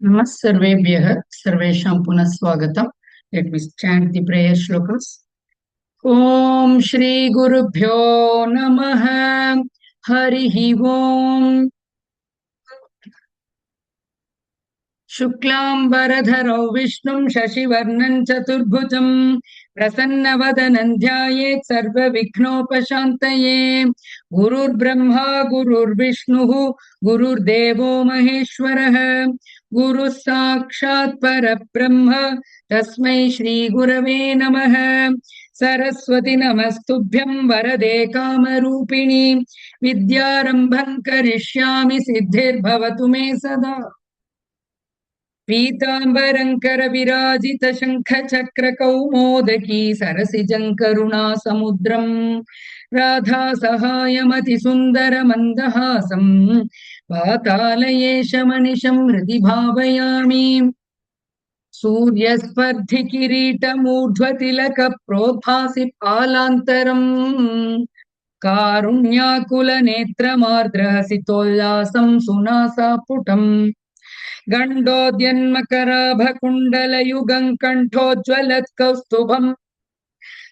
नमः सर्वेभ्यः सर्वेषां पुनः स्वागतम्. Let me chant the prayer shlokas. ॐ श्री गुरुभ्यो नमः. हरिः ॐ. शुक्लाम्बरधरौ विष्णुं शशिवर्णं चतुर्भुजं प्रसन्नवदनं ध्यायेत् सर्वविघ्नोपशान्तये. गुरुर्ब्रह्मा गुरुर्विष्णुः गुरुर्देवो महेश्वरः गुरुः साक्षात् परब्रह्म तस्मै श्रीगुरवे नमः. सरस्वती नमस्तुभ्यं वरदे कामरूपिणी विद्यारम्भं करिष्यामि सिद्धिर्भवतु मे सदा. पीताम्बरङ्कर विराजित शङ्ख चक्र कौमोदकी सरसिजं करुणासमुद्रं राधा सहायमति सुन्दर मन्दहासं वातालयेशमनिशं हृदि भावयामि. सूर्यस्पर्धि किरीटमूर्ध्वतिलक प्रोद्भासि पालान्तरम् कारुण्याकुल नेत्रमार्द्रहसितोल्लासं सुनासापुटम् गण्डोद्यन्मकराभकुण्डलयुगं कण्ठोज्ज्वलत्कौस्तुभम्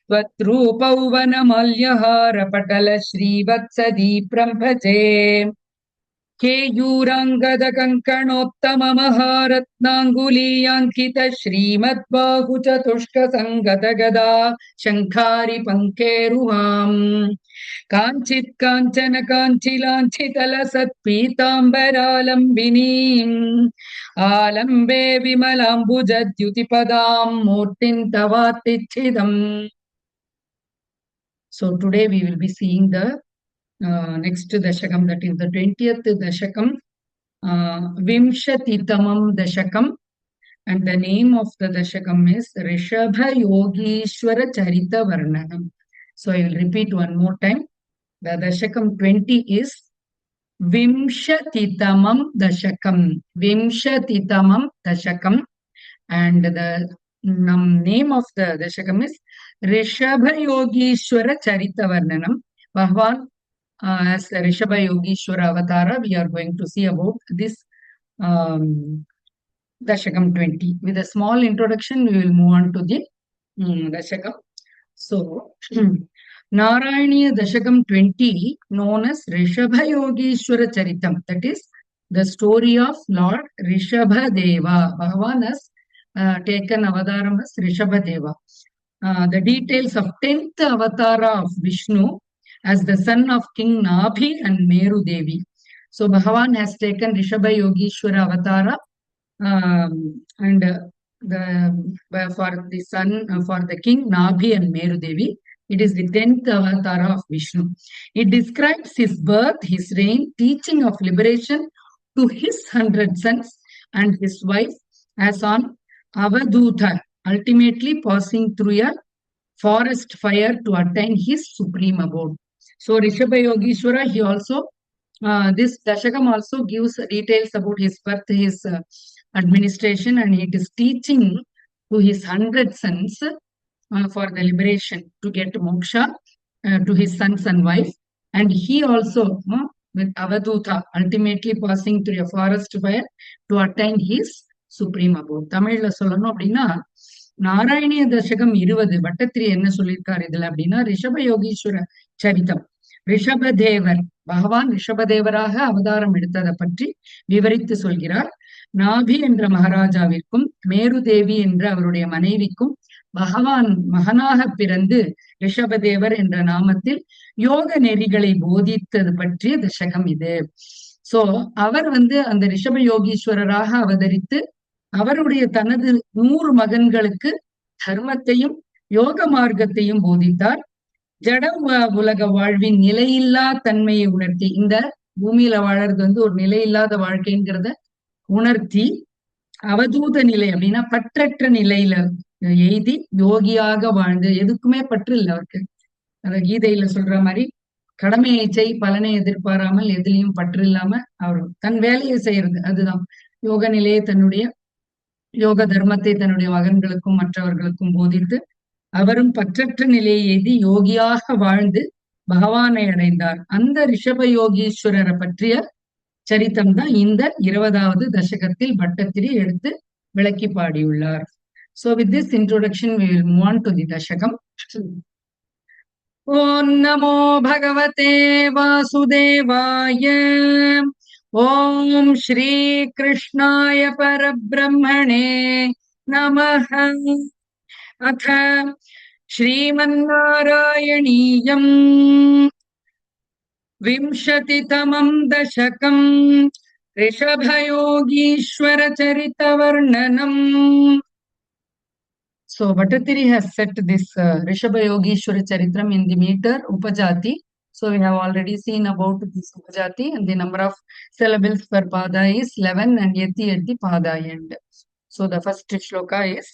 त्वद्रूपौवनमाल्यहारपटल श्रीवत्सदीप्रं भजे. केयूराङ्गदकङ्कणोत्तममहारत्नाङ्गुलीयाङ्कित श्रीमद्बाहुचतुष्कसङ्गतगदा शङ्खारि पङ्केरुहाम् काञ्चित् काञ्चन काञ्चिलाञ्छितलसत्पीताम्बरालम्बिनीम् आलम्बे विमलाम्बुजद्युतिपदां मूर्तिं तवातिच्छिदम्. So today we will be seeing the next dashakam, that is the 20th dashakam, Vimshatitamam dashakam, and the name of the dashakam is Rishabha Yogishwara Charita Varnanam. So I will repeat one more time. The dashakam 20 is Vimshatitamam dashakam. Vimshatitamam dashakam, and the name of the dashakam is Rishabha Yogishwara Charita Varnanam. Bhagavan as the Rishabha Yogishwara Avatara, we are going to see about this Dashakam 20. With a small introduction, we will move on to the Dashakam. So, Narayaniya Dashakam 20, known as Rishabha Yogishwara Charitam, that is the story of Lord Rishabha Deva. Bhagavan has taken Avataram as Rishabha Deva. The details of 10th Avatara of Vishnu as the son of King Nabhi and Meru Devi. So Bhagavan has taken Rishabha Yogishwara Avatara and for the son for the King Nabhi and Meru Devi. It is the 10th Avatara of Vishnu. It describes his birth, his reign, teaching of liberation to his 100 sons and his wife as on Avadhuta, ultimately passing through a forest fire to attain his supreme abode. So Rishabha Yogishwara, he also, this Dashakam also gives details about his birth, his administration, and it is teaching to his 100 sons for the liberation to get moksha to his sons and wife. And he also, with Avadhuta, ultimately passing through a forest fire to attain his supreme abode. Tamil சொல்லணும் அப்படின்னா நாராயணிய தசகம் 20 வட்டத்திரி என்ன சொல்லியிருக்காரு இதுல அப்படின்னா ரிஷப யோகீஸ்வர சரிதம். ரிஷபதேவர் பகவான் ரிஷபதேவராக அவதாரம் எடுத்ததை பற்றி விவரித்து சொல்கிறார். நாபி என்ற மகாராஜாவிற்கும் மேரு தேவி என்ற அவருடைய மனைவிக்கும் பகவான் மகனாக பிறந்து ரிஷபதேவர் என்ற நாமத்தில் யோக நெறிகளை போதித்தது பற்றிய தசகம் இது. சோ அவர் அந்த ரிஷப யோகீஸ்வரராக அவதரித்து அவருடைய தனது 100 மகன்களுக்கு தர்மத்தையும் யோக மார்க்கத்தையும் போதித்தார். ஜட உலக வாழ்வின் நிலையில்லா தன்மையை உணர்த்தி, இந்த பூமியில வாழறது ஒரு நிலையில்லாத வாழ்க்கைங்கிறத உணர்த்தி அவதூத நிலை அப்படின்னா பற்றற்ற நிலையில எய்தி யோகியாக வாழ்ந்து, எதுக்குமே பற்று இல்லை அவருக்கு. அந்த கீதையில சொல்ற மாதிரி கடமையை செய் பலனை எதிர்பாராமல் எதுலையும் பற்று இல்லாம அவர் தன் வேலையை செய்யறது, அதுதான் யோக நிலையை தன்னுடைய யோக தர்மத்தை தன்னுடைய மகன்களுக்கும் மற்றவர்களுக்கும் போதித்து அவரும் பற்றற்ற நிலையை எய்தி யோகியாக வாழ்ந்து பகவானை அடைந்தார். அந்த ரிஷப யோகீஸ்வரரை பற்றிய சரித்தம் தான் இந்த 20வது தசகத்தில் பட்டத்திரி எடுத்து விளக்கி பாடியுள்ளார். So with this introduction, we will move on to the dashakam. Om Namo Bhagavate Vasudevaya. Om Shri Krishnaya Parabrahmane Namaha. Atha Shrimanarayaniyam विंशतितमं दशकम् ऋषभयोगीश्वरचरितवर्णनम्. So Bhattathiri has set this Rishabhayogishwara Charitram in the meter Upajati. So we have already seen about this Upajati, and the number of syllables per pada is 11 and yati at the pada end. So the first shloka is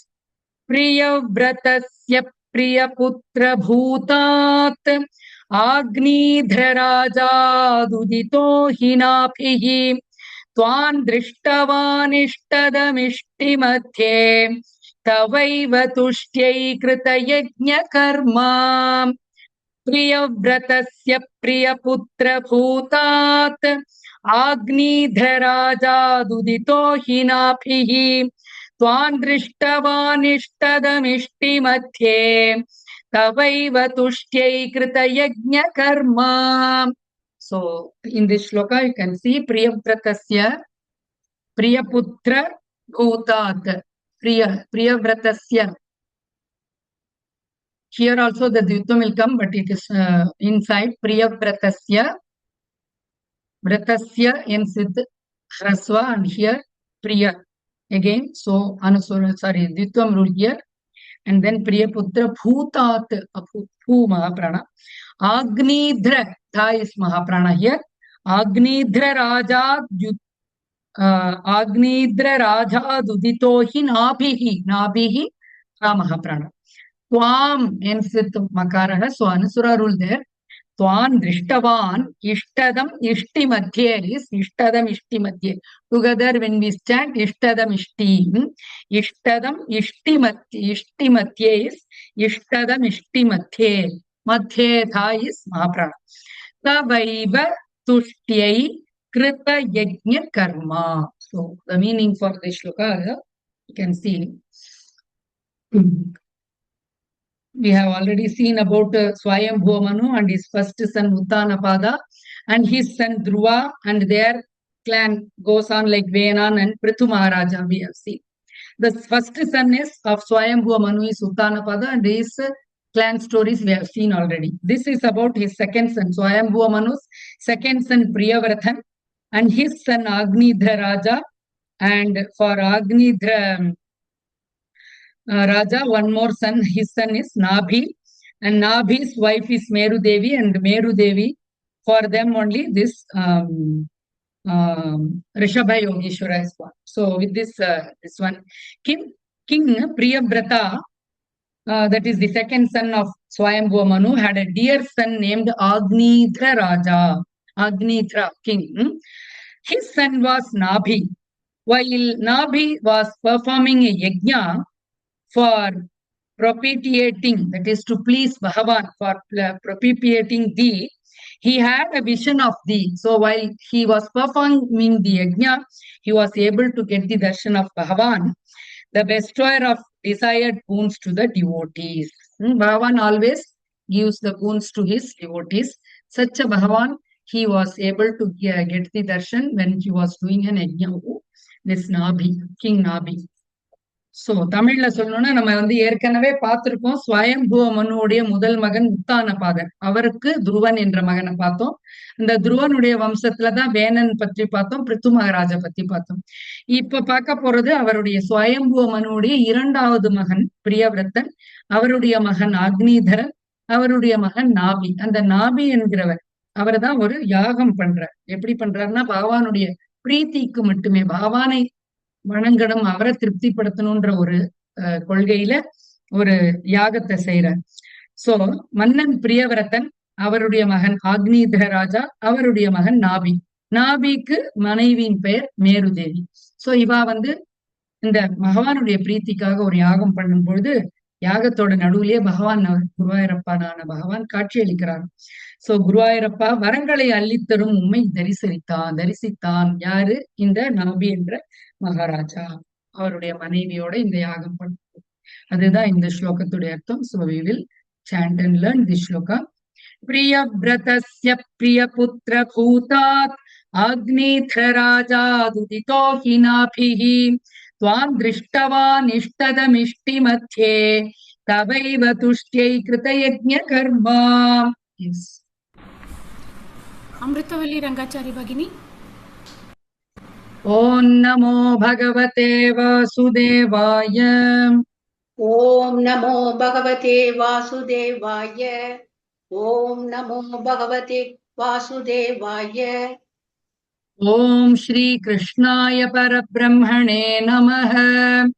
Priyavrtasya Priyaputra Bhutat Agnidrarajaadudito hinaphihi Twan drishtavanishtadamishtimadhye Tavaiva tushyai krita yajna karma. Priyavrtasya Priyaputra Bhutat Agnidrarajaadudito hinaphihi Twan drishtavanishtadamishtimadhye Tavaiva tushyai krita yajna karma. So in this shloka you can see Priyavrtasya Priyaputra Bhutat. Priyavratasya. Here also the Dvitvam will come, but it is inside Priyavratasya. Vratasya ends with Hraswa, and here Priya. Again, so Dvitvam rule here. And then Priyaputra Bhutat, Bhu Mahaprana. Agnidhra, Tha is Mahaprana here. Agnidhra Raja Agnidra Raja Duditohi Nabhihi. Nabhihi Mahaprana. Tvam ends with Makaraha. So Anusura rule there. Twan Drishtavan Ishtadam Ishtimadhye is Ishtadam Ishtimadhye. Together when we stand Ishtadam Ishti. Ishtadam Ishtimadhye is Ishtadam Ishtimadhye. Madhye Tha is Mahaprana. Tavaiva Tushyai Krita Yajna Karma. So the meaning for this shloka you can see. We have already seen about Swayambhuva Manu and his first son Uttanapada and his son Dhruva, and their clan goes on like Venan and Prithu Maharaja we have seen. The first son is of Swayambhuva Manu is Uttanapada, and his clan stories we have seen already. This is about his second son, Swayambhuva Manu's second son Priyavrathan, and his son Agnidhra Raja. And for Agnidhra Raja, one more son, his son is Nabhi, and Nabhi's wife is Meru Devi, and Meru Devi, for them only this Rishabha Yogeshwara is born. So with this one, King Priyavrata, that is the second son of Swayambhuva Manu, had a dear son named Agnidhra Raja, Agnidhra king. His son was Nabhi. While Nabhi was performing a yajna for propitiating, that is to please Bhagavan, for propitiating thee, he had a vision of thee. So while he was performing the yajna, he was able to get the darshan of Bhagavan, the bestower of desired boons to the devotees. Bhagavan always gives the boons to his devotees. Such a Bhagavan, he was able to get the darshan when he was doing an yajna. This Nabhi, King Nabhi. So தமிழ்ல சொல்லணும்னா நம்ம ஏற்கனவே பார்த்திருக்கோம். ஸ்வயம்புவ மனுவுடைய முதல் மகன் உத்தானபாதன், அவருக்கு துருவன் என்ற மகனை பார்த்தோம். இந்த துருவனுடைய வம்சத்துலதான் வேணன் பற்றி பார்த்தோம், பிருத்து மகாராஜா பத்தி பார்த்தோம். இப்ப பார்க்க போறது அவருடைய ஸ்வயம்புவ மனுவுடைய இரண்டாவது மகன் பிரியவிரத்தன், அவருடைய மகன் அக்னிதரன், அவருடைய மகன் நாபி. அந்த நாபி என்கிறவர் அவர் தான் ஒரு யாகம் பண்றார். எப்படி பண்றாருன்னா பகவானுடைய பிரீத்திக்கு மட்டுமே, பகவானை வணங்கணும், அவரை திருப்திப்படுத்தணும்ன்ற ஒரு கொள்கையில ஒரு யாகத்தை செய்யறார். சோ மன்னன் பிரியவிரத்தன், அவருடைய மகன் அக்னிதர ராஜா, அவருடைய மகன் நாபி. நாபிக்கு மனைவியின் பெயர் மேருதேவி. சோ இவா இந்த பகவானுடைய பிரீத்திக்காக ஒரு யாகம் பண்ணும் பொழுது யாகத்தோட நடுவிலேயே பகவான் குருவாயூரப்பனான பகவான் காட்சி அளிக்கிறார். சோ குருவாயூரப்பா வரங்களை அள்ளித்தரும் உண்மை தரிசித்தான் யாரு? இந்த நாபி என்ற மகாராஜா அவருடைய மனைவியோட இந்த யாகம் பண்ண. அதுதான் இந்த ஸ்லோகத்துடைய அர்த்தம். So we will chant and learn this shloka. प्रियव्रतस्य प्रियपुत्रभूतात् अग्निध्रराजादुदितो हि नाभिः त्वां दृष्टवानिष्टदमिष्टिमध्ये तवैव तुष्ट्यै कृतयज्ञकर्मा. Yes. अमृतवल्ली रंगाचारी भगिनी. ॐ नमो भगवते वासुदेवाय. ॐ नमो भगवते वासुदेवाय. ॐ नमो भगवते वासुदेवाय. ॐ श्रीकृष्णाय परब्रह्मणे नमः.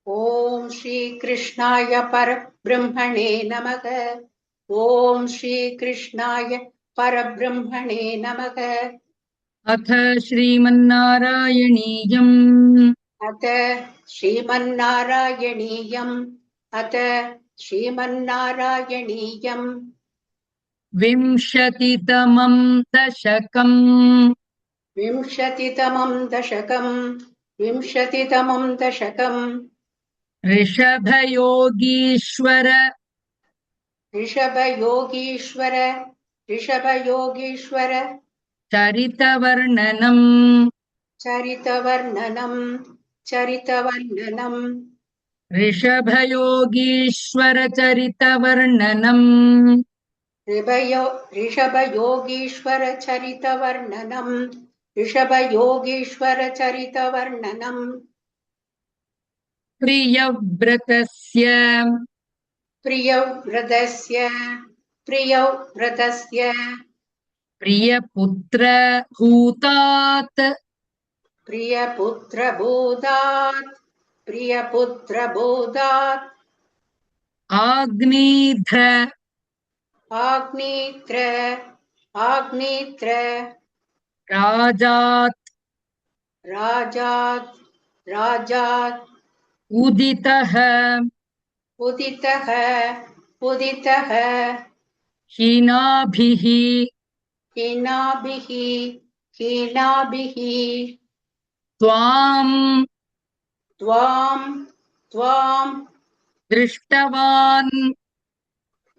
ॐ श्रीकृष्णाय परब्रह्मणे नमः. ॐ श्रीकृष्णाय परब्रह्मणे नमः. अथ श्रीमन्नारायणीयम्. अथ श्रीमन्नारायणीयम्. अथ श्रीमन्नारायणीयम्. विंशतितमं दशकम्. विंशतितमं दशकम्. विंशतितमं दशकम्. ऋषभयोगीश्वर ऋषभयोगीश्वर ऋषभयोगीश्वर चरितवर्णनम्. चरितवर्णनम्. चरितवर्णनम्. ऋषभयोगीश्वर चरितवर्णनम्. ऋषभयोगीश्वर चरितवर्णनम्. ऋषभयोगीश्वर चरितवर्णनम्. प्रियव्रतस्य प्रियव्रतस्य प्रियव्रतस्य प्रियपुत्रभूतात् प्रियपुत्रभूतात् प्रियपुत्रभूतात् आग्निध्र आग्नित्र आग्नित्र राजात् राजात् राजात् उदितः उदितः उदितः हीनाभिः हीनाभिः हीनाभिः त्वां त्वां त्वां दृष्टवान्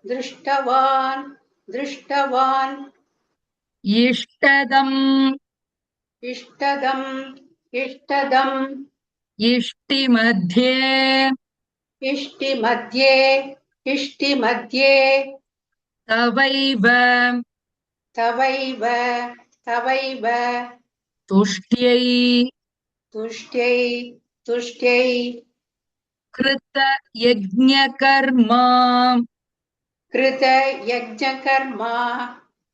दृष्टवान् दृष्टवान् इष्टदम् इष्टदम् इष्टदम् इष्टिमध्ये इष्टिमध्ये इष्टिमध्ये तवैव तवैव तवैव तुष्ट्यै तुष्ट्यै तुष्ट्यै कृत यज्ञकर्मा. कृत यज्ञकर्मा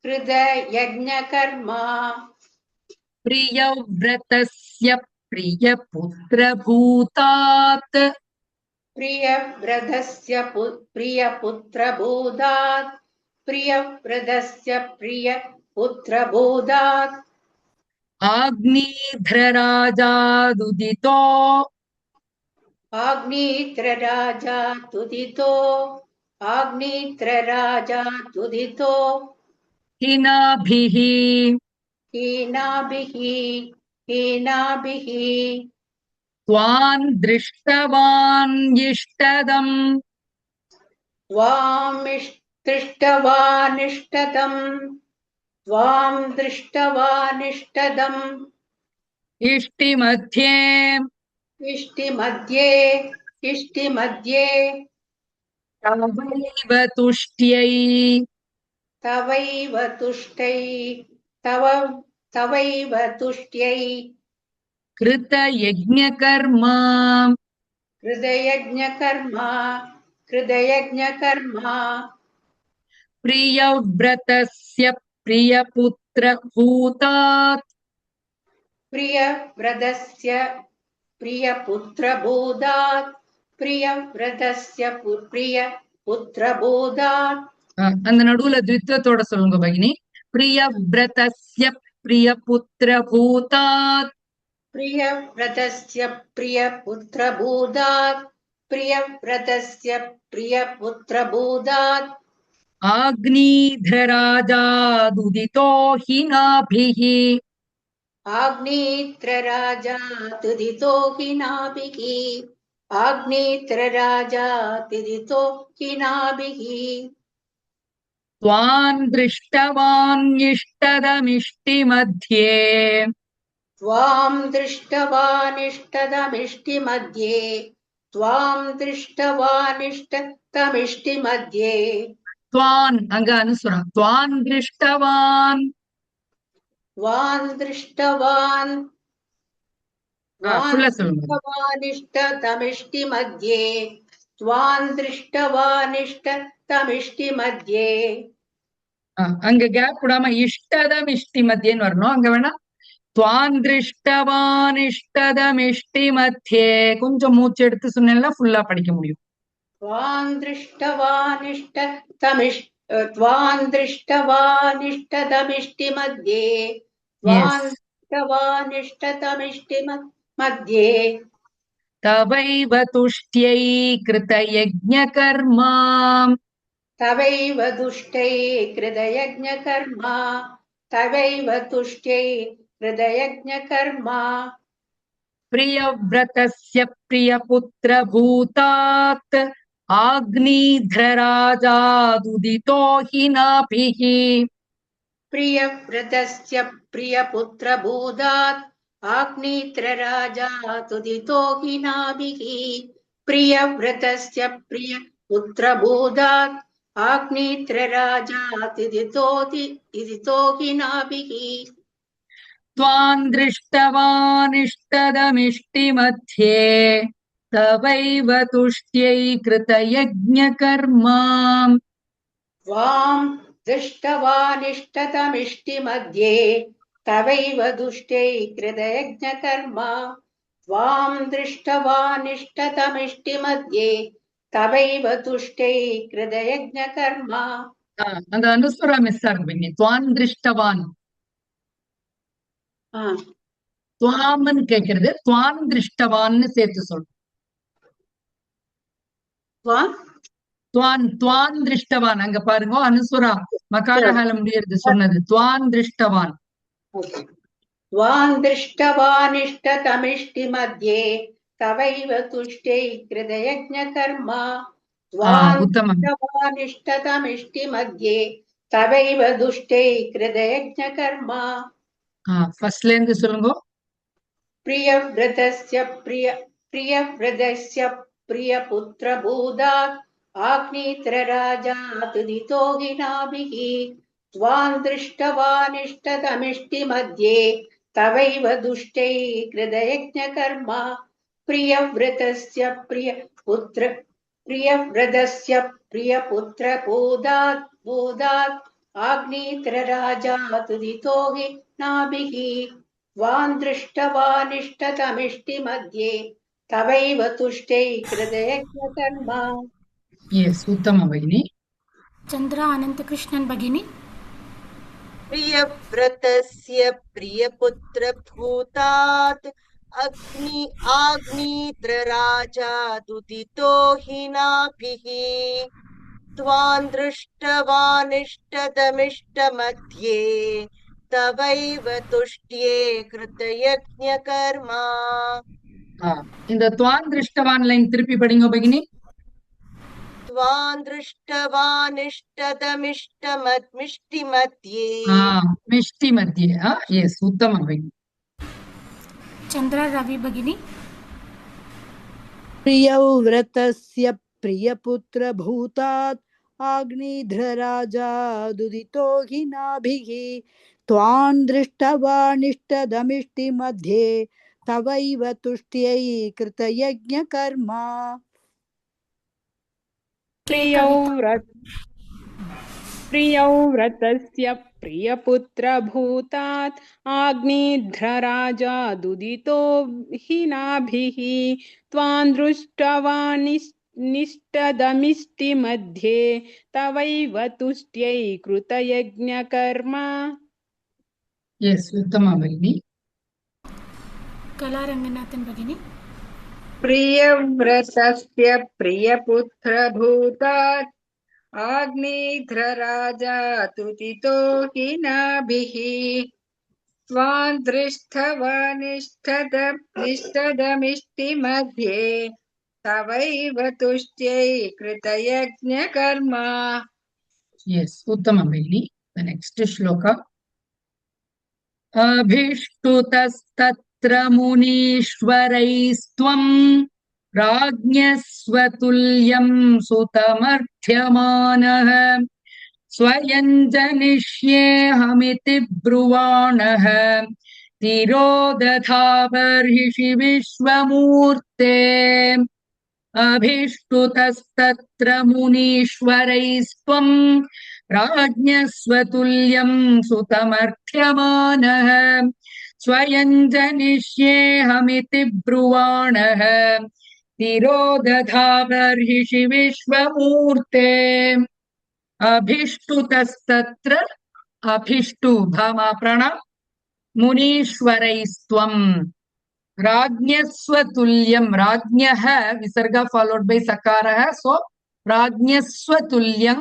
कृत यज्ञकर्मा. प्रियव्रतस्य प्रियपुत्रभूतात् प्रियव्रतस्य प्रियपुत्रभूतात् प्रियव्रतस्य प्रियपुत्रभूतात् आग्निध्रराजादुदितो आग्नित्रराजा तुदितो आग्नित्रराजा तुदितो हिनाभिः हीनाभिः हीनाभिः त्वान् दृष्टवान् इष्टदम् त्वां दृष्टवानिष्टदम् त्वां दृष्टवानिष्टदम् इष्टिमध्ये इष्टिमध्ये इष्टिमध्ये तवैव तुष्ट्यै तवैव तुष्टै तव तवैव तुष्ट्यै कृतयज्ञकर्मा. हृदयज्ञकर्मा हृदयज्ञकर्मा. प्रियव्रतस्य प्रियपुत्रभूतात् प्रियव्रतस्य प्रियपुत्रभूतात् प्रियव्रतस्य प्रियपुत्रभूतात्. அந்த நடுவுல த்வித்வத்தோட சொல்லுங்க பகினி. प्रियव्रतस्य प्रियपुत्रभूतात् प्रियव्रतस्य प्रियपुत्रभूतात् प्रियव्रतस्य प्रियपुत्रभूतात् आग्नीध्रराजादुदितो हि नाभिः आग्नेत्रराजा तुदितो हि नाभिः आग्नेत्रराजा तुदितो हि नाभिः त्वान् दृष्टवान्निष्टदमिष्टिमध्ये त्वां दृष्टवानिष्टदमिष्टिमध्ये त्वां दृष्टवानिष्टदमिष्टिमध्ये त्वान् अङ्ग अनुस्वर त्वान् दृष्टवान् त्वां दृष्टवान् त्वां फुल्ला சொல்லுங்க दृष्टवानिष्टदमिष्टिमध्ये त्वां दृष्टवानिष्टदमिष्टिमध्ये அங்க கேப் விடாம இஷ்டதமிஷ்டி மத்தியன்னு வரணும் அங்க வேணா त्वान् दृष्टवानिष्टदमिष्टि मध्ये கொஞ்சம் மூச்சு எடுத்து சொன்னேன்னா ஃபுல்லா படிக்க முடியும் त्वां दृष्टवानिष्टदमिष्टिमध्ये त्वां எஸ் दृष्टवानिष्टदमिष्टिमध्ये तवैव तुष्ट्यै कृतयज्ञकर्मा तवैव दुष्टै कृतयज्ञकर्मा तवैव तुष्ट्यै कृतयज्ञकर्मा प्रियव्रतस्य प्रियपुत्रभूतात् आग्नीध्रराजादुदितो हि नाभिः प्रियव्रतस्य प्रियपुत्रभूतात् आग्नेत्रराजा तुदितो हि नाभिः प्रियव्रतस्य प्रियपुत्रभूतात् आग्नेत्रराजा तुदितो हि नाभिः त्वान् दृष्टवानिष्टदमिष्टिमध्ये तवैव तुष्ट्यै कृतयज्ञकर्मा त्वां दृष्टवानिष्टतमिष्टिमध्ये तवैव दुष्टै कृतयज्ञकर्मा त्वां दृष्टवानिष्टतमिष्टिमध्ये तवैव तुष्टै कृतयज्ञकर्मा அந்த அனுஸ்வரா மிஸ் ஆகுவீங்க துவான் திருஷ்டவான் துவாமன் கேட்கறது துவான் திருஷ்டவான்னு சேர்த்து சொல்லணும் துவான் துவான் திருஷ்டவான் அங்க பாருங்க அனுஸ்வரா மகாரஹால முடியறது சொன்னது துவான் திருஷ்டவான் त्वां दृष्टवानिष्टतमिष्टिमध्ये तवैव तुष्टै कृतयज्ञकर्मा त्वां உத்தமம் दृष्टवानिष्टतमिष्टिमध्ये तवैव दुष्टै कृतयज्ञकर्मा ஃபர்ஸ்ட்ல இருந்து சொல்லுங்க प्रियव्रतस्य प्रियपुत्रभूतात् आग्नेत्रराजा तुदितो हि नाभिः त्वां दृष्टवानिष्टतमिष्टिमध्ये तवैव दुष्टै कृतयज्ञकर्मा प्रियव्रतस्य प्रियपुत्रभूतात् आग्नेत्रराजा तुदितो हि नाभिः त्वां दृष्टवानिष्टतमिष्टिमध्ये तवैव तुष्टै कृतयज्ञकर्मा எஸ் உத்தம பகினி चंद्रा अनंतकृष्णन भगिनी प्रियव्रतस्य प्रियपुत्रभूतात् आग्नेत्रराजा दुदितो हि नाभिः त्वां दृष्टवानिष्टदमिष्टमध्ये तवैव तुष्ट्ये कृतयज्ञकर्मा இந்த துவான் திருஷ்டவான் லைன் திருப்பி படிங்க பகினி त्वां दृष्टवानिष्टदमिष्टमिष्टिमध्ये மிஷ்டி மத்தியே எஸ் உத்தம பகினி चंद्रा रवि भगिनी प्रियव्रतस्य प्रियपुत्रभूतात् आग्नेध्रराजा दुदितो हि नाभिः त्वां दृष्टवानिष्टदमिष्टिमध्ये तवैव तुष्ट्यै कृतयज्ञकर्मा प्रियव्रतस्य प्रियपुत्रभूतात् आग्नेध्रराजा दुदितो हि नाभिः त्वां दृष्टवानिष्टदमिष्टिमध्ये तवैव तुष्ट्यै कृतयज्ञकर्मा எஸ் உத்தம பகினி कला रंगनाथन भगिनी प्रियव्रतस्य प्रियपुत्रभूतात् आग्नेध्रराजा तुतितो हि नाभिः स्वान् दृष्टवानिष्ठदमिष्टिमध्ये तवैव तुष्ट्यै कृतयज्ञकर्म. Yes, Uttama Bhagini. The next shloka. अभिष्टुतस्तत्र मुनीश्वरैस्त्वं राज्ञस्वतुल्यं सुतमर्थ्यमानः स्वयं जनिष्येऽहमिति ब्रुवाणः तिरोदधाबर्हिषि विश्वमूर्ते अभिष्टुतस्तत्र मुनीश्वरैस्त्वं राज्ञस्वतुल्यं सुतमर्थ्यमानः स्वयं जनिष्येऽहमिति ब्रुवाणः तिरोदधाबर्हिषि विश्वमूर्ते अभिष्टुतस्तत्र अभिष्टु भामा प्रण मुनीश्वरैस्त्वं राज्ञस्वतुल्यं राज्ञः विसर्ग followed by sakarah so राज्ञस्वतुल्यं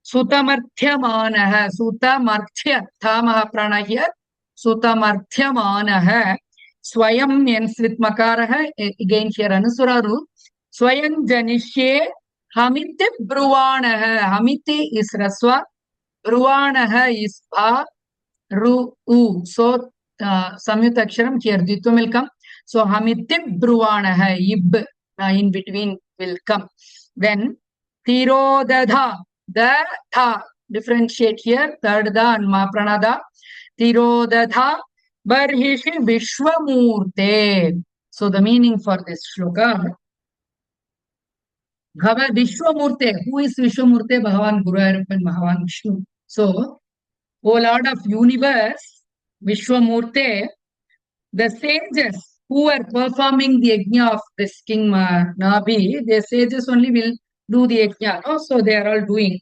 सुतमर्थ्यमानः सुतमर्थ्य थामः प्रणः here सुतमर्थ्यमानः स्वयं ends with makarah again here anusura root स्वयं जनिष्ये हमिति ब्रुवाणः हमिति is raswa ब्रुवाणः is bha ru u so samyuta aksharam here dvitum will come so hamiti bruvanah ib in between will come then tirodadha the tha differentiate here third da and ma pranada tirodadha barhishi vishwamurte so the meaning for this shloka bhava vishwamurte who is vishwamurte bhagavan guruvayurappan bhagavan vishnu so O Lord of universe, Vishwamurte, the sages who are performing the yajna of this king Nabhi, the sages only will do the yajna. No? So they are all doing.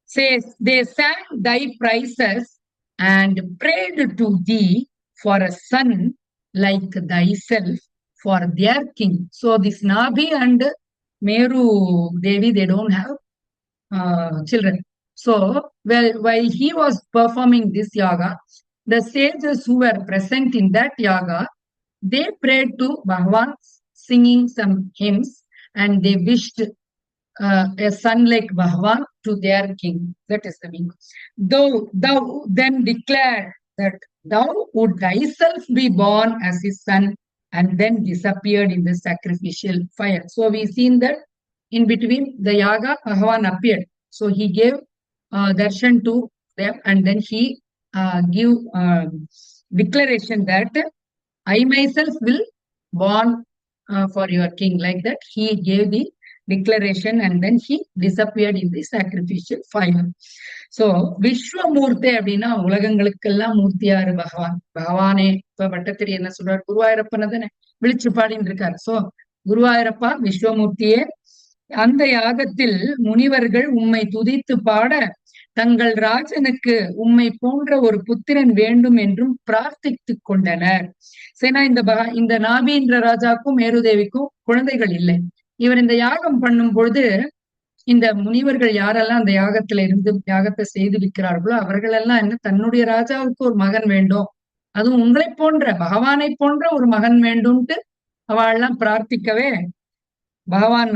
Says they sang thy praises and prayed to thee for a son like thyself for their king. So this Nabhi and Meru Devi, they don't have children. So, while he was performing this yaga, the sages who were present in that yaga, they prayed to Bhagavan, singing some hymns, and they wished a son like Bhagavan to their king. That is the meaning. Thou then declared that thou would thyself be born as his son, and then disappeared in the sacrificial fire. So we seen that in between the yaga, Bhagavan appeared. So he gave darshan to them, and then he give declaration that I myself will born for your king. Like that, he gave the declaration, and then he disappeared in the sacrificial fire. So Vishwamurte அப்படின்னா உலகங்களுக்கெல்லாம் மூர்த்தியாரு பகவான் பகவானே இப்ப பட்டத்திரி என்ன சொல்றாரு குருவாயூரப்பனை தானே விழிச்சு பாடின்னு இருக்காரு so Guruvayurappa விஸ்வமூர்த்தியே அந்த யாகத்தில் முனிவர்கள் உம்மை துதித்து பாட தங்கள் ராஜனுக்கு உம்மை போன்ற ஒரு புத்திரன் வேண்டும் என்றும் பிரார்த்தித்துக் கொண்டனர். சேனா இந்த நாபின்ற ராஜாக்கும் மேருதேவிக்கும் குழந்தைகள் இல்லை. இவர் இந்த யாகம் பண்ணும் பொழுது இந்த முனிவர்கள் யாரெல்லாம் அந்த யாகத்துல இருந்து யாகத்தை செய்து விற்கிறார்களோ அவர்கள் எல்லாம் என்ன தன்னுடைய ராஜாவுக்கு ஒரு மகன் வேண்டும், அதுவும் உங்களை போன்ற பகவானை போன்ற ஒரு மகன் வேண்டும்ட்டு அவள்லாம் பிரார்த்திக்கவே பகவான்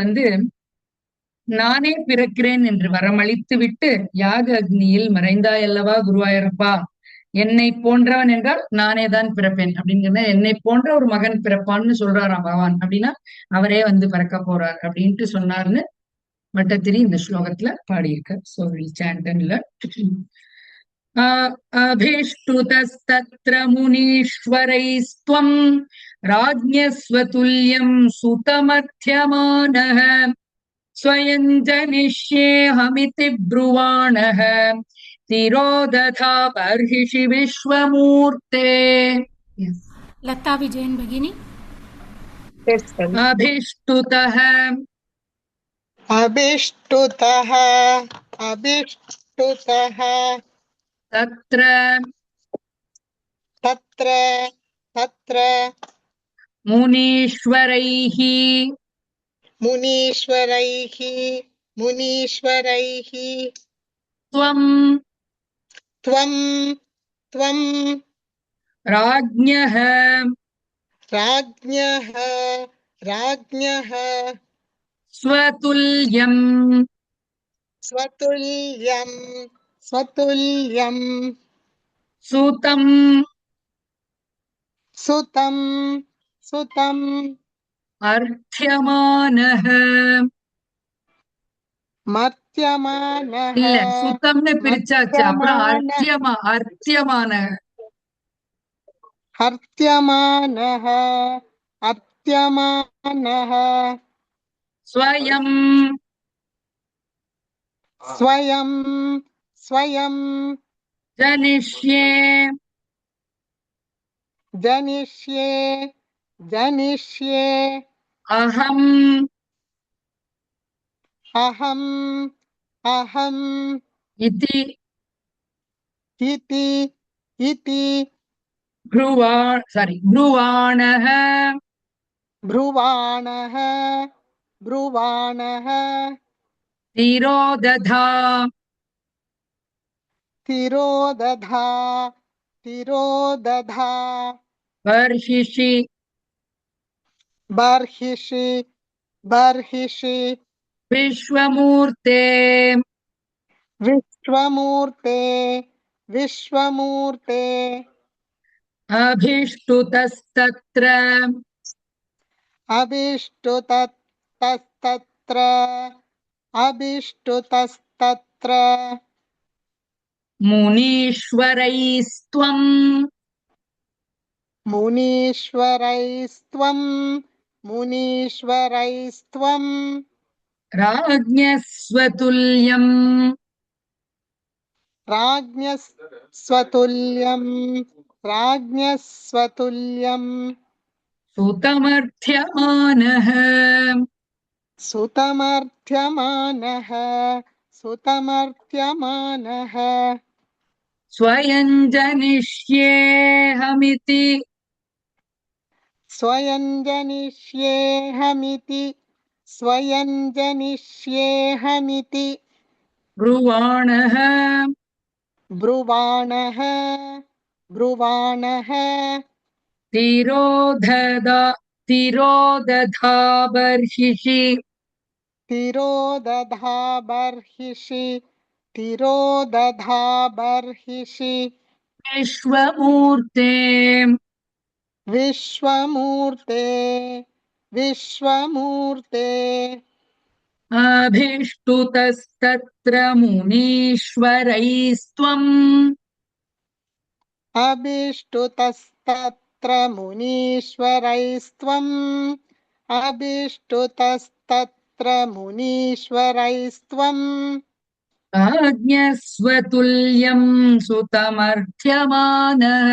நானே பிறக்கிறேன் என்று வரமளித்து விட்டு யாக அக்னியில் மறைந்தாயல்லவா குருவாயூரப்பா, என்னை போன்றவன் என்றால் நானே தான் பிறப்பேன் அப்படிங்கிற என்னை போன்ற ஒரு மகன் பிறப்பான்னு சொல்றாராம் பகவான். அப்படின்னா அவரே பிறக்க போறார் அப்படின்ட்டு சொன்னார்னு மட்டத்திரி இந்த ஸ்லோகத்துல பாடியிருக்கார். So will chant and learn. அபிஷ்டுதஸ்தத்ர முனீஸ்வரைஸ்த்வம் ராஜ்ஞஸ்வதுல்யம் சுதமர்த்யமானஹ स्वयं जनिष्येऽहमिति ब्रुवाणः तिरोदधा बर्हिषि विश्वमूर्ते. लता विजयन भगिनी. अभिष्टुतः अभिष्टुतः अभिष्टुतः तत्र तत्र तत्र मुनीश्वरैः मुनीश्वरैः मुनीश्वरैः त्वं त्वं त्वं राज्ञः राज्ञः राज्ञः स्वतुल्यं स्वतुल्यं स्वतुल्यं सुतं सुतं सुतं அர்த்தியமானः मर्त्यमानः இல்ல சுத்தம்னு பிரிச்சாச்சு அப்புறம் मर्त्यमानः அர்த்தியமானः हर्त्यमानः अर्त्यमानः ஸ்வயம் स्वयं स्वयं ஜனிஷ்யே जनिष्ये जनिष्ये அகம் अहम् अहम् இதி इति इति ब्रुवाणः ब्रुवाणः ब्रुवाणः तिरोदधा तिरोदधा तिरोदधा बर्हिषि बर्हिषि बर्हिषि विश्वमूर्ते विश्वमूर्ते विश्वमूर्ते अभिष्टुतस्तत्र अभिष्टुतस्तत्र अभिष्टुतस्तत्र मुनीश्वरैस्त्वं मुनीश्वरैस्त्वं मुनीश्वरैस्त्वं राज्ञस्वतुल्यं राज्ञस्वतुल्यं राज्ञस्वतुल्यं सुतमर्थ्यमानः सुतमर्थ्यमानः सुतमर्थ्यमानः स्वयं जनिष्येऽहमिति स्वयं जनिष्येऽहमिति स्वयं जनिष्येऽहमिति ब्रुवाणः ब्रुवाणः ब्रुवाणः तिरोदधा बर्हिषि तिरोदधा बर्हिषि तिरोदधा बर्हिषि विश्वमूर्ते विश्वमूर्ते विश्वमूर्ते अभिष्टुतस्तत्र मुनीश्वरैस्त्वम् अभिष्टुतस्तत्र मुनीश्वरैस्त्वम् अभिष्टुतस्तत्र मुनीश्वरैस्त्वम् राज्ञस्वतुल्यं सुतमर्थ्यमानः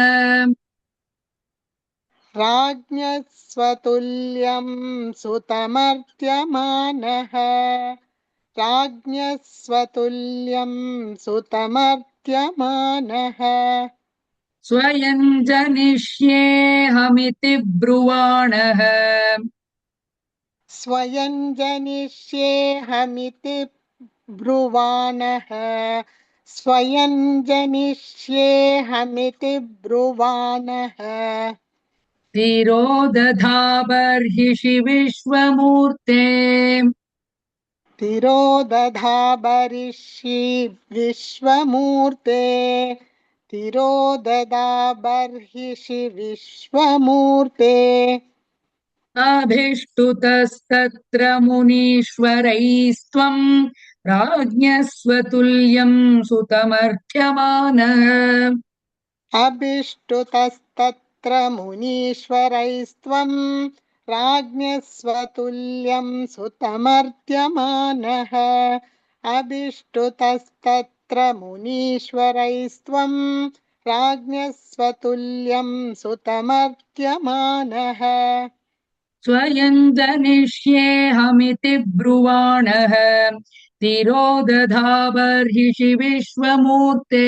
राज्ञस्वतुल्यं सुतमर्त्यमानः राज्ञस्वतुल्यं सुतमर्त्यमानः स्वयं जनिष्येऽहमिति ब्रुवाणः स्वयं जनिष्येऽहमिति ब्रुवाणः स्वयं जनिष्येऽहमिति ब्रुवाणः तिरोदधा बर्हिषि विश्वमूर्ते तिरोदधा बर्हिषि विश्वमूर्ते तिरोदधा बर्हिषि विश्वमूर्ते अभिष्टुतस्तत्र मुनीश्वरैस्त्वं राज्ञस्वतुल्यं सुतमर्थ्यमानः अभिष्टुतस्तत्र मुनीश्वरैस्त्वं राज्ञस्वतुल्यं सुतमर्त्यमानः अभिष्टुतस्तत्र मुनीश्वरैस्त्वं राज्ञस्वतुल्यं सुतमर्त्यमानः स्वयं जनिष्येऽहमिति ब्रुवाणः तिरोदधा बर्हिषि विश्वमूर्ते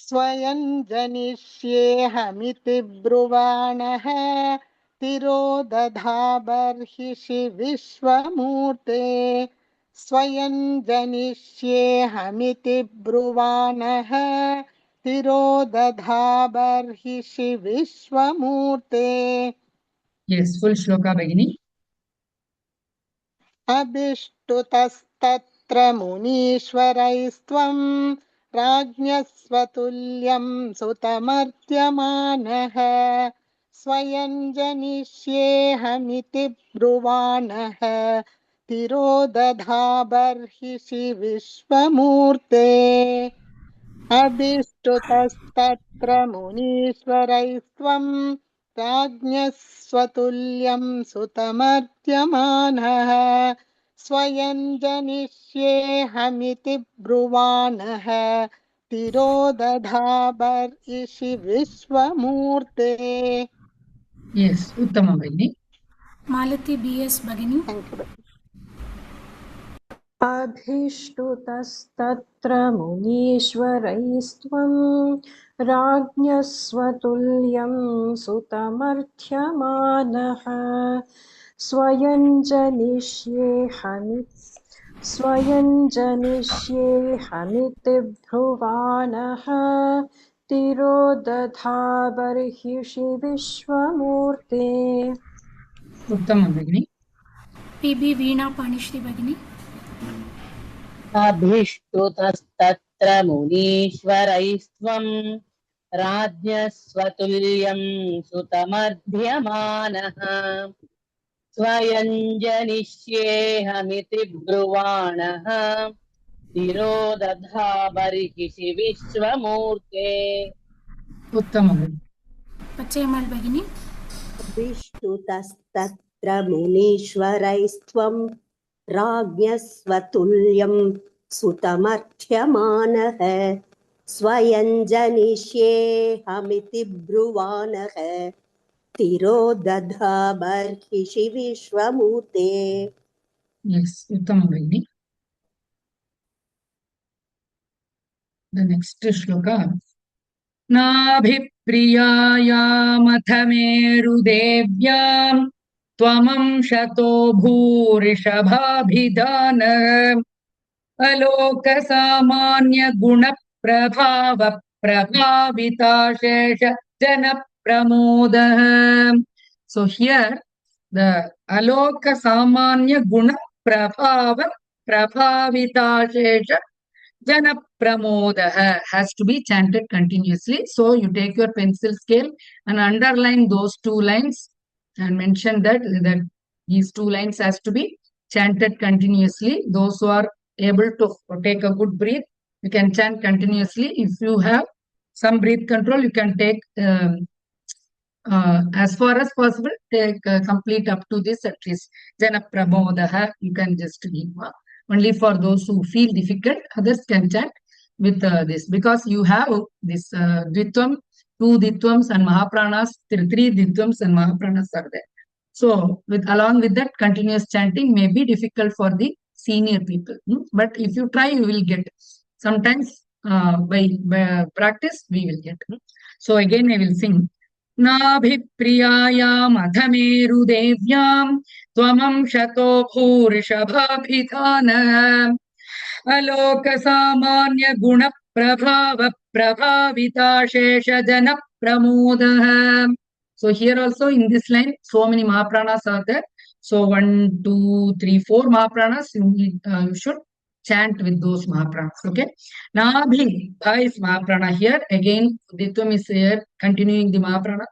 स्वयं जनिष्येऽहमिति ब्रुवाणः तिरोदधाबर्हिषि विश्वमूर्ते स्वयं जनिष्येऽहमिति ब्रुवाणः तिरोदधाबर्हिषि विश्वमूर्ते Yes, full shloka Bhagini. अभिष्टुतस्तत्र मुनीश्वरैस्त्वं राज्ञः स्वतुल्यं सुतमर्त्यमानः स्वयं जनिष्येऽहमिति ब्रुवाणः तिरोदधाबर्हिषि विश्वमूर्ते अभिष्टुतस्तत्र मुनीश्वरैस्त्वं राज्ञः स्वतुल्यं सुतमर्त्यमानः स्वयं जनिष्येऽहमिति ब्रुवाणः तिरोदधाबर्हिषि विश्वमूर्ते. Yes, Uttama Bhagini. मालती BS भगिनी. अभिष्टुतस्तत्र मुनीश्वरैस्त्वं राज्ञः स्वतुल्यं सुतमर्थ्यमानः स्वयं जनिष्येऽहमिति ब्रुवाणः तिरोदधाबर्हिषि विश्वमूर्ते. Uttama Bhagini. PB वीणा पाणिश्री भगिनी. अभिष्टुतस्तत्र मुनीश्वरैस्त्वं राज्ञः स्वतुल्यं सुतमर्ध्यमानः स्वयं जनिष्येऽहमिति ब्रुवाणः तिरोदधाबर्हिषि विश्वमूर्ते. Uttama Bhagini. पचैमल भगिनी. अभिष्टुतस्तत्र मुनीश्वरैस्त्वं राज्ञः स्वतुल्यं सुतमर्थ्यमानः स्वयं जनिष्येऽहमिति ब्रुवाणः तिरोदधाबर्हिषि विश्वमूर्ते. Yes, Uttama Bhagini. The next shloka. नाभिप्रियायामथ मेरुदेव्यां त्वमंशतो भूरिषभाभिधान अलोकसामान्यगुणप्रभावप्रभाविताशेष जनप्रमोदः. So here the alokasamanyagunaprabhava-prabhavitasesha Janapramodaha has to be chanted continuously. So you take your pencil scale and underline those two lines and mention that these two lines has to be chanted continuously. Those who are able to take a good breath, you can chant continuously. If you have some breath control, you can take as far as possible, take complete up to this at least. Janapramodaha, you can just give only for those who feel difficult. Others can chant with this, because you have this Dvitvam, two Dvitwams and Mahapranas, three Dvitwams and Mahapranas are there. So along with that, continuous chanting may be difficult for the senior people. But if you try, you will get. Sometimes by practice, we will get. So again, I will sing. नाभिप्रियायाम् अधमेरुदेव्याम् त्वमंशतो भूरिषभाभिधान अलोकसामान्यगुणप्रभावप्रभाविताशेषजनप्रमोदः. So here also in this line, so many Mahapranas are there. So 1, 2, 3, 4 Mahapranas you should chant with those Mahapranas. Okay. Nabhi, Bha is Mahaprana here. Again, Ditvam is here, continuing the Mahaprana.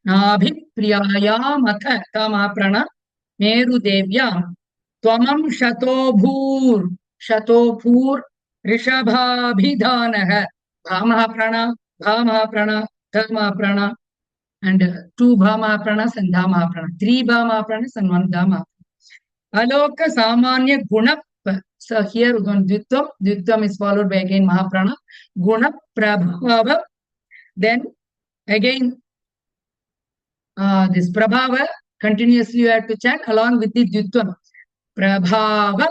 Nabhi Priyaya Matha Ta Mahaprana Meru Devyam Twamam Shatobhur Rishabhabhidhanah. Bha Mahaprana, Tha Mahaprana, and 2 Bha Mahapranas and Dha Mahaprana. 3 Bha Mahapranas and 1 Dha Mahaprana. Aloka Samanya Guna. So here Dvitvam is followed by again Mahaprana. Guna Prabhava. Then again this Prabhava continuously you have to chant along with the Dvitvam. Prabhava,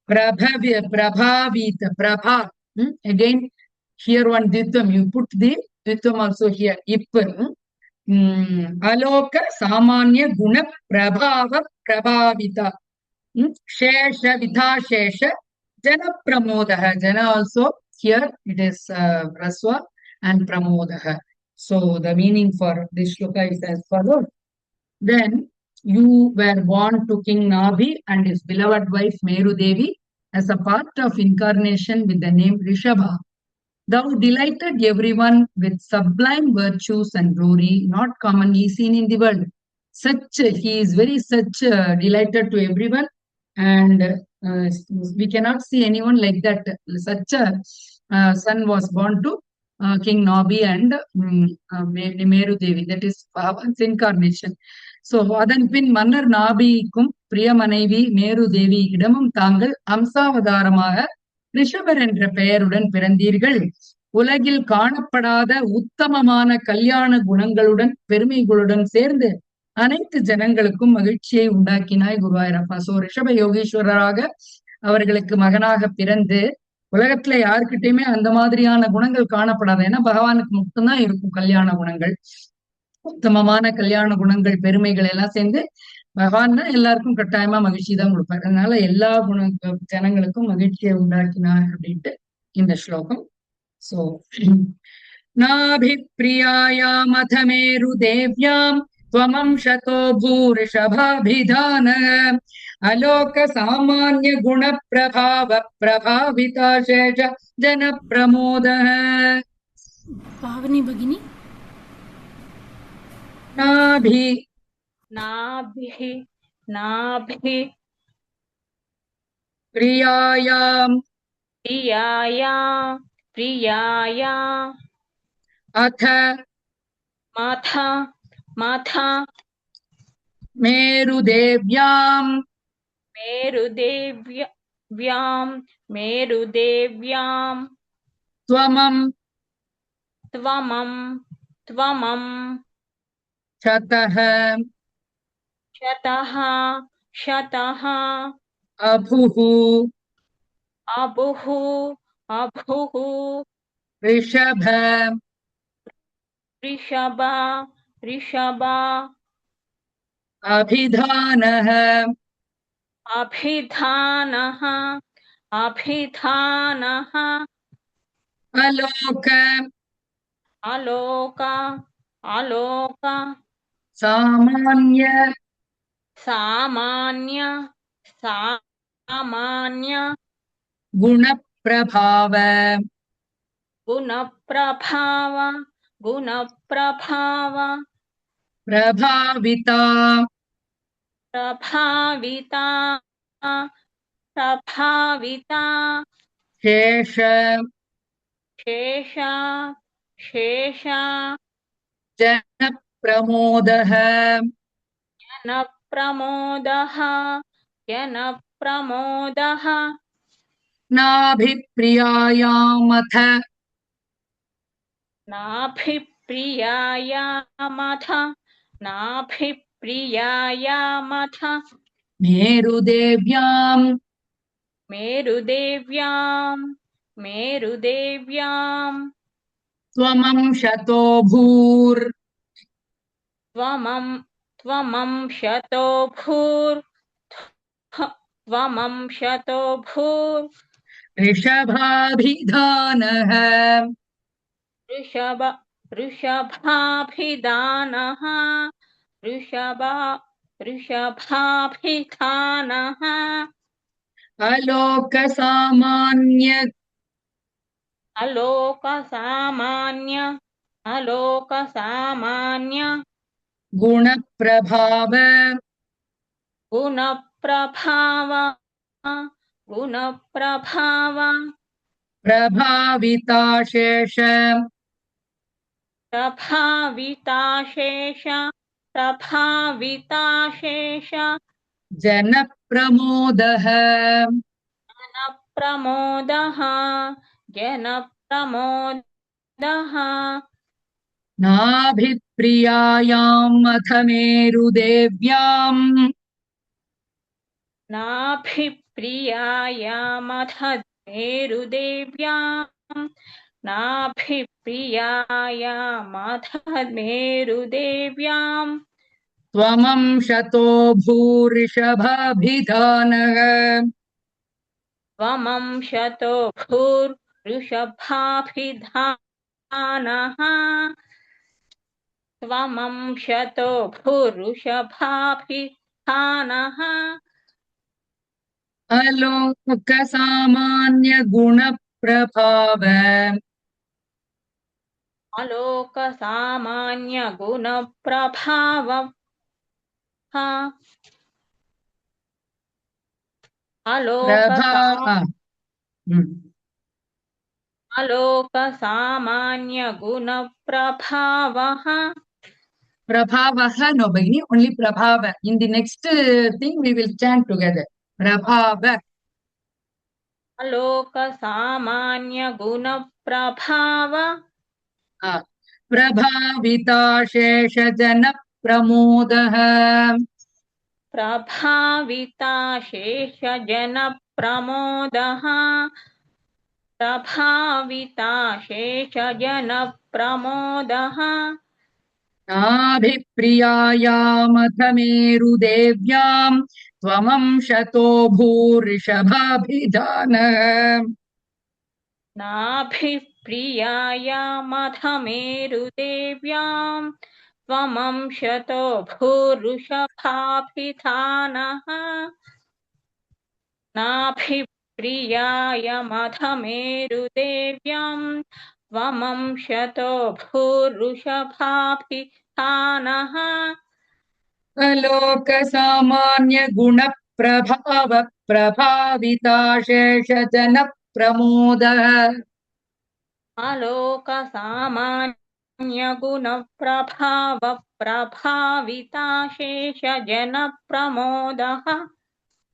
Prabhavita, Prabha. Again here one Dvitvam. You put the Dvitvam also here. Ip. Alok सामान्य गुण प्रभाव प्रभावित शेष विधाशेष जन प्रमोदः. Jana also here it is Raswa and Pramodah. So the meaning for this shloka is as follows. Then you were born to King Nabhi and his beloved wife Meru Devi as a part of incarnation with the name Rishabha. Thou delighted everyone with sublime virtues and glory not commonly seen in the world. He is very such delighted to everyone, and we cannot see anyone like that. Such a son was born to King Nabhi and Meru Devi. That is Bhava's incarnation. So அதன் பின் மன்னர் நாபிக்கும் பிரிய மனைவி மேரு தேவி இடமும் தாங்கள் அம்சாவதாரமாக ரிஷபர் என்ற பெயருடன் பிறந்தீர்கள். உலகில் காணப்படாத உத்தமமான கல்யாண குணங்களுடன் பெருமைகளுடன் சேர்ந்து அனைத்து ஜனங்களுக்கும் மகிழ்ச்சியை உண்டாக்கினாய் குருவாயூரப்பா. சோ ரிஷப யோகீஸ்வரராக அவர்களுக்கு மகனாக பிறந்து உலகத்துல யாருக்கிட்டையுமே அந்த மாதிரியான குணங்கள் காணப்படாது. ஏன்னா பகவானுக்கு மட்டும்தான் இருக்கும் கல்யாண குணங்கள், உத்தமமான கல்யாண குணங்கள், பெருமைகள் எல்லாம் சேர்ந்து பகவான் தான் எல்லாருக்கும் கட்டாயமா மகிழ்ச்சி தான் கொடுப்பாரு. அதனால எல்லா ஜனங்களுக்கும் மகிழ்ச்சியை உண்டாக்கினார் அப்படின்ட்டு இந்த ஸ்லோகம். சோ நாபிப்ரியாயாமத மேரு தேவ்யாம் त्वमंशतो भूरिषभाभिधान अलोक सामान्य गुण प्रभाव प्रभाविता शेष जन प्रमोदः. पावनी भगिनी. नाभि नाभिः प्रियायां प्रियाया अथ माथा मेरुदेव्यां त्वमं शतः अभुः ऋषभ अभिधानः अलोक सामान्य गुण प्रभाव प्रभाविता शेष जन प्रमोदः नाभिप्रियायामथ मेरुदेव्यां त्वमंशतो भूर् ऋषभाभिधानः अलोक सामान्य गुण प्रभाव प्रभाविता शेष जन प्रमोदः नाभिप्रियायामथ मेरुदेव्यां नाभिप्रियायामधमेरुदेव्याम् त्वमंशतो भूरिषभभिधानः त्वमंशतो भूर्ऋषभाभिधानः त्वमंशतो भूर्ऋषभाभिधानः अलोकसामान्यगुणप्रभाव अलोकसामान्यगुणप्रभावः प्रभा अलोकसामान्यगुणप्रभावः Prabhavaha, no, Bhagini, only Prabhava. In the next thing, we will chant together. Prabhava. अलोकसामान्यगुणप्रभाव प्रभाविता शेषजनप्रमोदः प्रभाविता शेषजनप्रमोदः प्रभाविता शेषजनप्रमोदः नाभिप्रियायामथमेरुदेव्याम् त्वमंशतो भूरिषभाभिधानः नाभिप्रियायामथमेरुदेव्याम् त्वमंशतो भूर्ऋषभाभिधानः नाभिप्रियायामथमेरुदेव्याम् त्वमंशतो भूर्ऋषभाभिधानः अलोकसामान्यगुणप्रभाव प्रभाविता शेषजनप्रमोदः अलोकसामान्यगुणप्रभाव प्रभाविता शेषजनप्रमोदः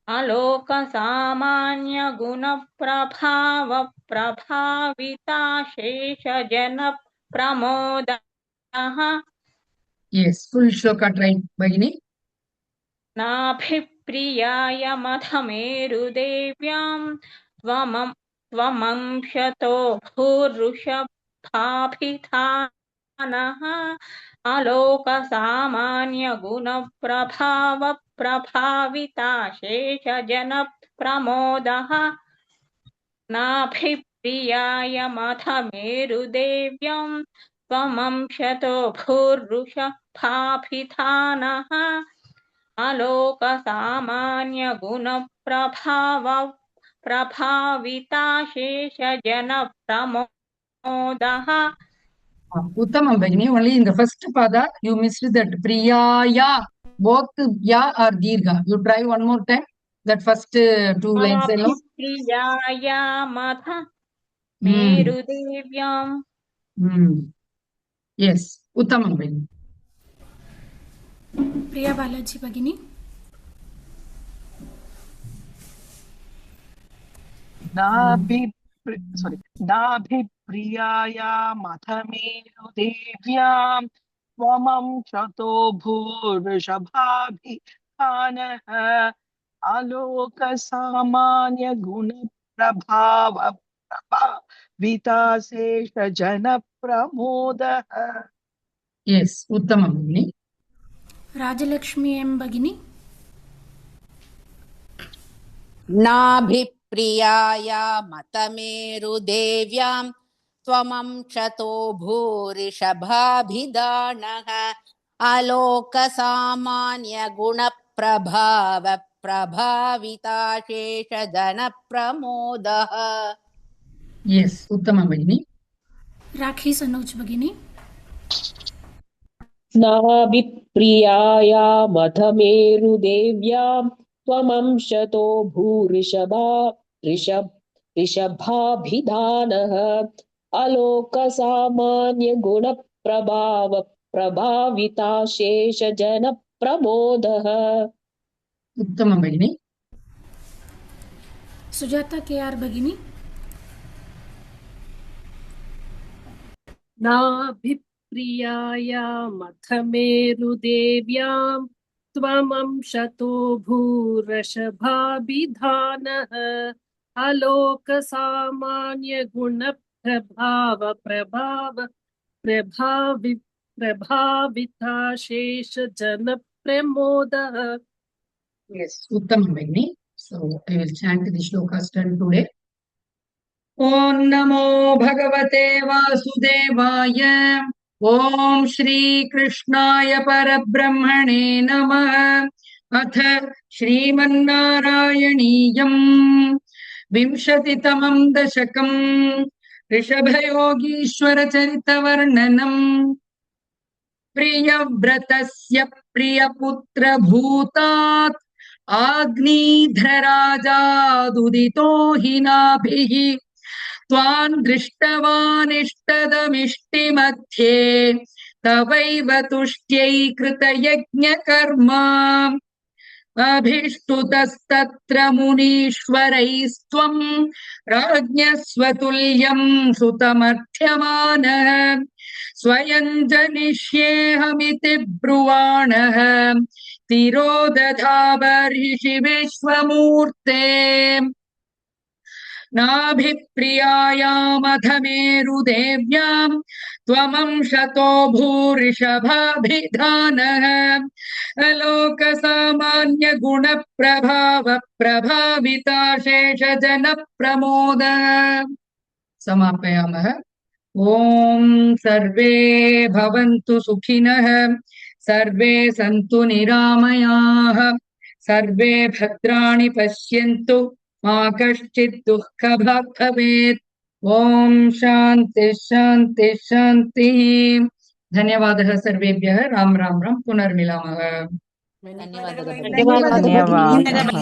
अलोकसामान्यगुणप्रभाव प्रभाविता शेषजनप्रमोदः Yes, full shloka try, Bhagini. नाभिप्रियायामथमेरुदेव्याम् त्वमंशतो भूर्ऋषभाभिधानः अलोकसामान्यगुणप्रभाव प्रभाविता शेषजनप्रमोदः नाभिप्रियायामथमेरुदेव्याम् त्वमंशतो भूर्ऋषभाभिधानः अलोकसामान्यगुणप्रभाव प्रभाविता शेषजनप्रमोदः Uttamam, Bhagini. Only in the first pada, you missed that Priyaya. Both ya or Dirgha. You try one more time. That first two lines alone. नाभिप्रियायामथमेरुदेव्याम् Yes, Uttamam, Bhagini. Priya Balaji भगिनी नाभिप्रियायामथमेरुदेव्याम् त्वमंशतो भूर्षभाभिधानः आलोकसामान्यगुणप्रभाव प्रभाविताशेषजनप्रमोदः Yes, Uttamam, Bhagini. Rajalakshmi M भगिनी नाभिप्रियायामथमेरुदेव्यां त्वमंशतो भूरिषभाभिधानः आलोकसामान्यगुणप्रभाव प्रभाविता शेषजनप्रमोदः Yes, Uttamam, Bhagini. राखी सनोज भगिनी नाभिप्रियायामथमेरुदेव्यां त्वमंशतो ऋषभाभिधानः अलोकसामान्यगुणप्रभाव प्रभाविता शेषजनप्रमोदः Uttamam, Bhagini. सुजाता के आर भगिनी नाभिप्रियायामथमेरुदेव्यां त्वमंशतो भूर्षभाभिधानः अलोकसामान्यगुणप्रभाव प्रभाविता शेष जन प्रमोदः. Yes, Uttamam Bhagini. So I will chant the shlokas turn today. Om Namo Bhagavate Vasudevaya. Om Shri Krishnaya Parabrahmane Namah. Atha Shrimanarayaniyam Vimshatitamam Dashakam Rishabhayogishwara Charitavarnanam प्रियव्रतस्य प्रियपुत्रभूतात् आग्निधराजादुदितो हि नाभिः त्वान् दृष्टवानिष्टदमिष्टिमध्ये तवैव तुष्ट्यै कृतयज्ञकर्मा अभिष्टुतस्तत्र मुनीश्वरैस्त्वं राज्ञः स्वतुल्यं सुतमर्थ्यमानः स्वयं जनिष्येऽहमिति ब्रुवाणः तिरोदधावर्षि विश्वमूर्ते नाभिप्रियायामधमेरुदेव्यां त्वमंशतो भूरिषभाभिधानः अलोकसामान्यगुणप्रभावप्रभाविता शेषजनप्रमोदः समापयामः। ॐ सर्वे भवन्तु सुखिनः सर्वे सन्तु निरामयाः सर्वे भद्राणि पश्यन्तु मा कश्चित् दुःखभाग् भवेत्। ॐ शान्ति शान्ति शान्तिः। धन्यवादः सर्वेभ्यः। राम राम राम। पुनर्मिलामः। ಧನ್ಯವಾದಗಳು. ಧನ್ಯವಾದಗಳು.